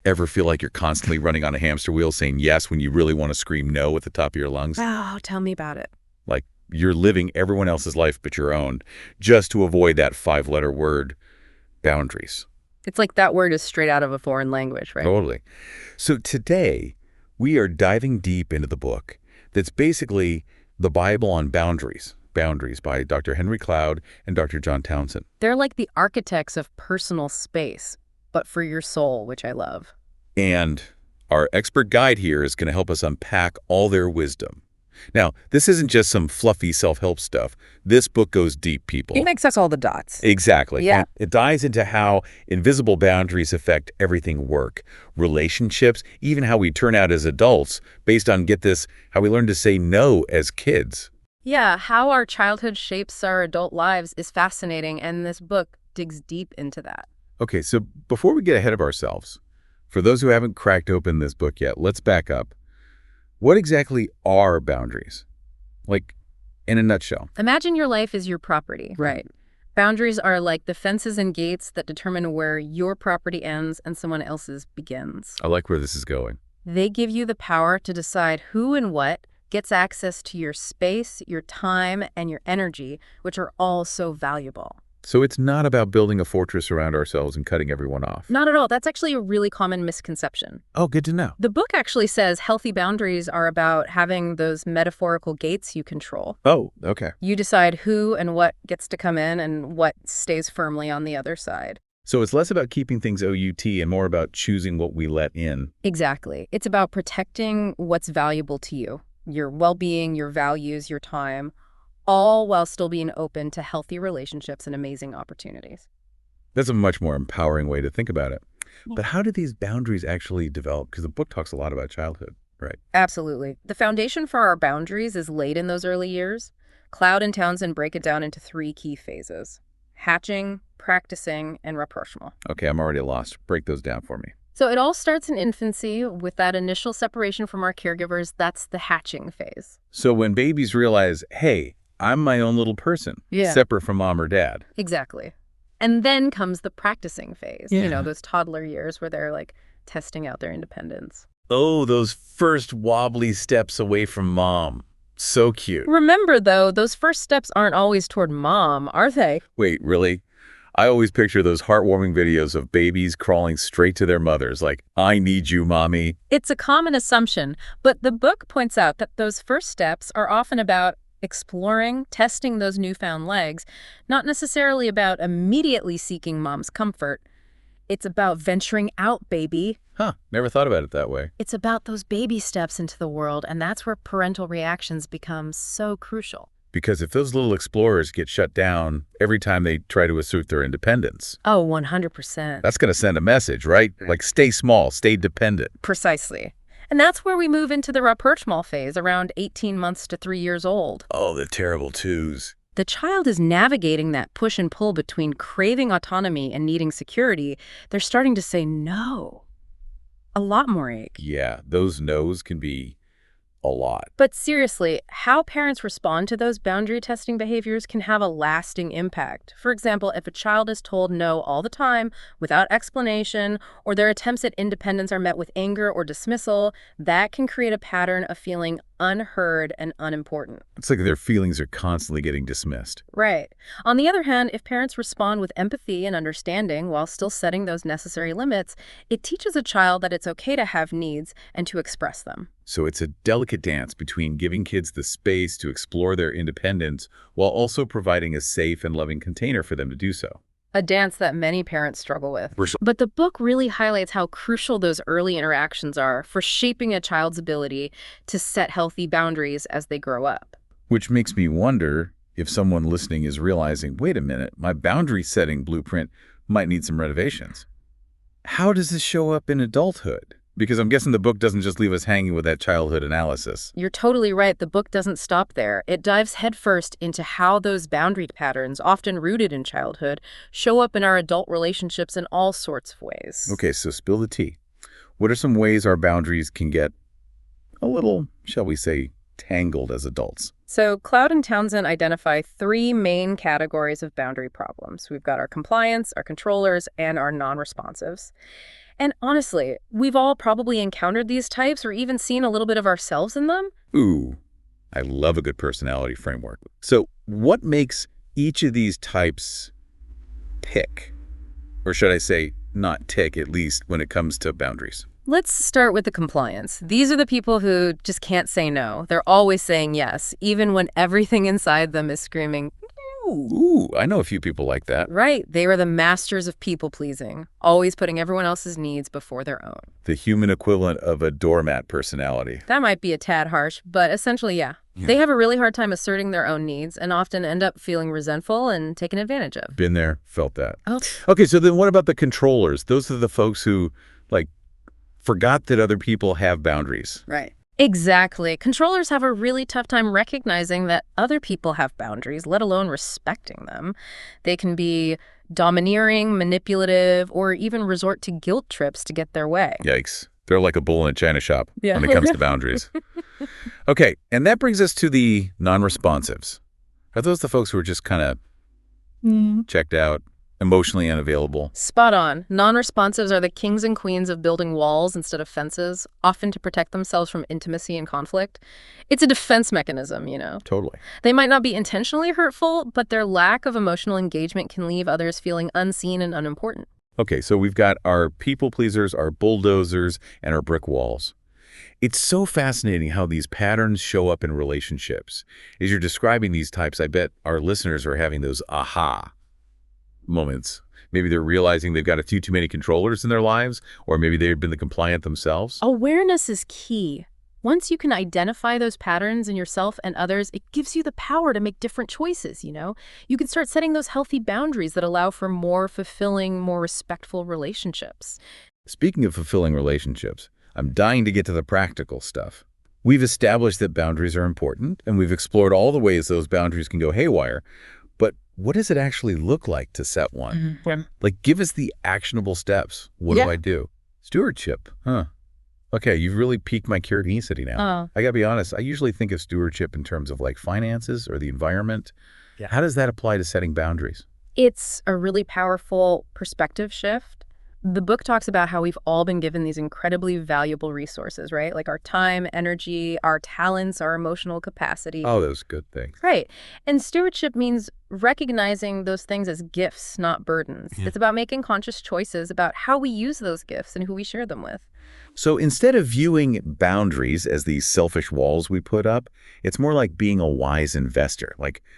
Ever feel like you're constantly running on a hamster wheel saying yes when you really want to scream no at the top of your lungs? Oh, tell me about it. Like you're living everyone else's life but your own, just to avoid that 5-letter word, boundaries. It's like that word is straight out of a foreign language, right? Totally. So today, we are diving deep into the book that's basically the Bible on boundaries. Boundaries by Dr. Henry Cloud and Dr. John Townsend. They're like the architects of personal space, but for your soul, which I love. And our expert guide here is going to help us unpack all their wisdom. Now, this isn't just some fluffy self-help stuff. This book goes deep, people. It makes us all the dots. Exactly. Yeah. And it dives into how invisible boundaries affect everything: work, relationships, even how we turn out as adults based on, get this, how we learn to say no as kids. Yeah, how our childhood shapes our adult lives is fascinating, and this book digs deep into that. Okay, so before we get ahead of ourselves, for those who haven't cracked open this book yet, let's back up. What exactly are boundaries? Like, in a nutshell. Imagine your life is your property. Right. Boundaries are like the fences and gates that determine where your property ends and someone else's begins. I like where this is going. They give you the power to decide who and what gets access to your space, your time, and your energy, which are all so valuable. So it's not about building a fortress around ourselves and cutting everyone off. Not at all. That's actually a really common misconception. Oh, good to know. The book actually says healthy boundaries are about having those metaphorical gates you control. Oh, okay. You decide who and what gets to come in and what stays firmly on the other side. So it's less about keeping things OUT and more about choosing what we let in. Exactly. It's about protecting what's valuable to you, your well-being, your values, your time, all while still being open to healthy relationships and amazing opportunities. That's a much more empowering way to think about it. But how do these boundaries actually develop? Because the book talks a lot about childhood, right? Absolutely. The foundation for our boundaries is laid in those early years. Cloud and Townsend break it down into 3 key phases: hatching, practicing, and rapprochement. Okay, I'm already lost. Break those down for me. So it all starts in infancy with that initial separation from our caregivers. That's the hatching phase. So when babies realize, hey, I'm my own little person, separate from mom or dad. Exactly. And then comes the practicing phase, Yeah. those toddler years where they're like testing out their independence. Oh, those first wobbly steps away from mom. So cute. Remember, though, those first steps aren't always toward mom, are they? Wait, really? I always picture those heartwarming videos of babies crawling straight to their mothers like, I need you, mommy. It's a common assumption, but the book points out that those first steps are often about exploring, testing those newfound legs, not necessarily about immediately seeking mom's comfort. It's about venturing out, baby. Huh, never thought about it that way. It's about those baby steps into the world, and that's where parental reactions become so crucial. Because if those little explorers get shut down every time they try to assert their independence, Oh, 100%. that's going to send a message, right? Like, stay small, stay dependent. Precisely. And that's where we move into the rapprochement phase, around 18 months to 3 years old. Oh, the terrible twos. The child is navigating that push and pull between craving autonomy and needing security. They're starting to say no. A lot more ache. Yeah, those no's can be a lot. But seriously, how parents respond to those boundary testing behaviors can have a lasting impact. For example, if a child is told no all the time without explanation, or their attempts at independence are met with anger or dismissal, that can create a pattern of feeling unheard and unimportant. It's like their feelings are constantly getting dismissed. Right. On the other hand, if parents respond with empathy and understanding while still setting those necessary limits, it teaches a child that it's okay to have needs and to express them. So it's a delicate dance between giving kids the space to explore their independence while also providing a safe and loving container for them to do so. A dance that many parents struggle with. But the book really highlights how crucial those early interactions are for shaping a child's ability to set healthy boundaries as they grow up. Which makes me wonder if someone listening is realizing, wait a minute, my boundary setting blueprint might need some renovations. How does this show up in adulthood? Because I'm guessing the book doesn't just leave us hanging with that childhood analysis. You're totally right. The book doesn't stop there. It dives headfirst into how those boundary patterns, often rooted in childhood, show up in our adult relationships in all sorts of ways. Okay, so spill the tea. What are some ways our boundaries can get a little, shall we say, tangled as adults? So Cloud and Townsend identify 3 main categories of boundary problems. We've got our compliance, our controllers, and our non-responsives. And honestly, we've all probably encountered these types or even seen a little bit of ourselves in them. Ooh, I love a good personality framework. So what makes each of these types tick? Or should I say not tick, at least when it comes to boundaries? Let's start with the compliance. These are the people who just can't say no. They're always saying yes, even when everything inside them is screaming, "Ooh." Ooh, I know a few people like that. Right. They are the masters of people-pleasing, always putting everyone else's needs before their own. The human equivalent of a doormat personality. That might be a tad harsh, but essentially, yeah. They have a really hard time asserting their own needs and often end up feeling resentful and taken advantage of. Been there, felt that. Oh. Okay, so then what about the controllers? Those are the folks who, forgot that other people have boundaries. Right. Exactly. Controllers have a really tough time recognizing that other people have boundaries, let alone respecting them. They can be domineering, manipulative, or even resort to guilt trips to get their way. Yikes. They're like a bull in a china shop Yeah. when it comes to boundaries. Okay, and that brings us to the non-responsives. Are those the folks who are just kind of checked out, emotionally unavailable? Spot on. Non-responsives are the kings and queens of building walls instead of fences, often to protect themselves from intimacy and conflict. It's a defense mechanism, you know. Totally. They might not be intentionally hurtful, but their lack of emotional engagement can leave others feeling unseen and unimportant. Okay, so we've got our people pleasers, our bulldozers, and our brick walls. It's so fascinating how these patterns show up in relationships. As you're describing these types, I bet our listeners are having those aha moments. Maybe they're realizing they've got a few too many controllers in their lives, or maybe they've been the compliant themselves. Awareness is key. Once you can identify those patterns in yourself and others, it gives you the power to make different choices, you know? You can start setting those healthy boundaries that allow for more fulfilling, more respectful relationships. Speaking of fulfilling relationships, I'm dying to get to the practical stuff. We've established that boundaries are important, and we've explored all the ways those boundaries can go haywire. But what does it actually look like to set one? Give us the actionable steps. What do I do? Stewardship, huh? Okay, you've really piqued my curiosity now. I gotta be honest, I usually think of stewardship in terms of finances or the environment. Yeah. How does that apply to setting boundaries? It's a really powerful perspective shift. The book talks about how we've all been given these incredibly valuable resources, right? Like our time, energy, our talents, our emotional capacity. Oh, those good things. Right. And stewardship means recognizing those things as gifts, not burdens. Yeah. It's about making conscious choices about how we use those gifts and who we share them with. So instead of viewing boundaries as these selfish walls we put up, it's more like being a wise investor.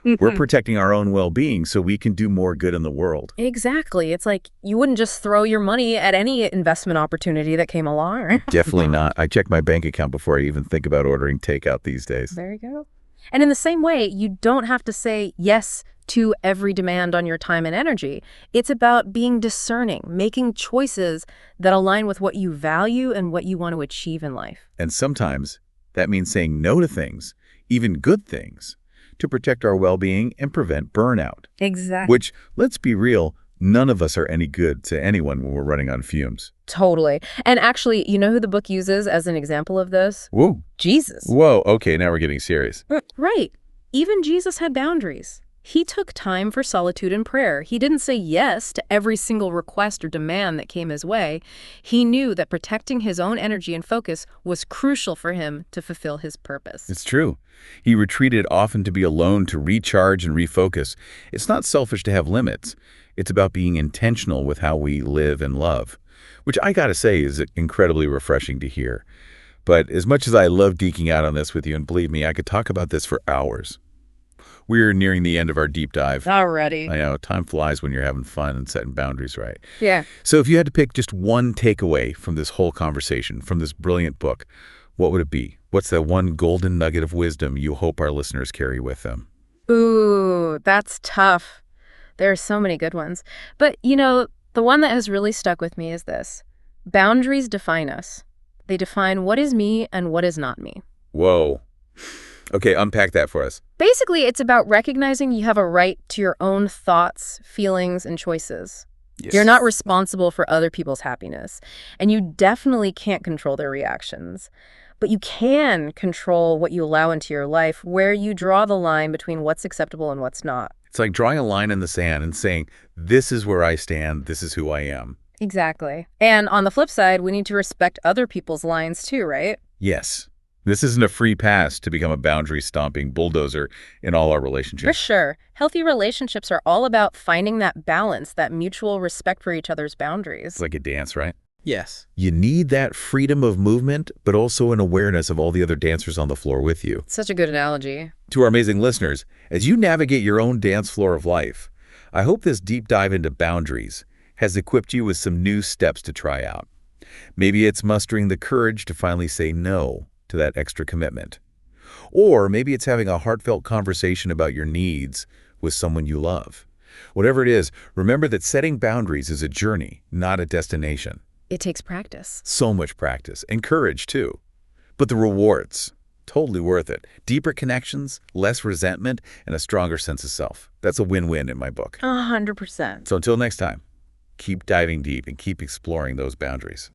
We're protecting our own well-being so we can do more good in the world. Exactly. It's like you wouldn't just throw your money at any investment opportunity that came along. Definitely not. I check my bank account before I even think about ordering takeout these days. There you go. And in the same way, you don't have to say yes to every demand on your time and energy. It's about being discerning, making choices that align with what you value and what you want to achieve in life. And sometimes that means saying no to things, even good things, to protect our well-being and prevent burnout. Exactly. Which, let's be real, none of us are any good to anyone when we're running on fumes. Totally. And actually, you know who the book uses as an example of this? Whoa. Jesus. Whoa, okay, now we're getting serious. Right. Even Jesus had boundaries. He took time for solitude and prayer. He didn't say yes to every single request or demand that came his way. He knew that protecting his own energy and focus was crucial for him to fulfill his purpose. It's true. He retreated often to be alone to recharge and refocus. It's not selfish to have limits. It's about being intentional with how we live and love, which I gotta say is incredibly refreshing to hear. But as much as I love geeking out on this with you, and believe me, I could talk about this for hours. We're nearing the end of our deep dive. Already. I know, time flies when you're having fun and setting boundaries right. Yeah. So if you had to pick just one takeaway from this whole conversation, from this brilliant book, what would it be? What's that one golden nugget of wisdom you hope our listeners carry with them? Ooh, that's tough. There are so many good ones. But, the one that has really stuck with me is this. Boundaries define us. They define what is me and what is not me. Whoa. Okay, unpack that for us. Basically, it's about recognizing you have a right to your own thoughts, feelings, and choices. Yes. You're not responsible for other people's happiness, and you definitely can't control their reactions. But you can control what you allow into your life, where you draw the line between what's acceptable and what's not. It's like drawing a line in the sand and saying, this is where I stand, this is who I am. Exactly. And on the flip side, we need to respect other people's lines too, right? Yes. This isn't a free pass to become a boundary-stomping bulldozer in all our For relationships. sure. Healthy relationships are all about finding that balance, that mutual respect for each other's It's boundaries. like a dance, right? Yes. You need that freedom of movement, but also an awareness of all the other dancers on the floor with you. Such a good analogy. To our amazing listeners, as you navigate your own dance floor of life, I hope this deep dive into boundaries has equipped you with some new steps to try out. Maybe it's mustering the courage to finally say no to that extra commitment. Or maybe it's having a heartfelt conversation about your needs with someone you love. Whatever it is, remember that setting boundaries is a journey, not a destination. It takes practice. So much practice and courage, too. But the rewards, totally worth it. Deeper connections, less resentment, and a stronger sense of self. That's a win-win in my book. 100%. So until next time, keep diving deep and keep exploring those boundaries.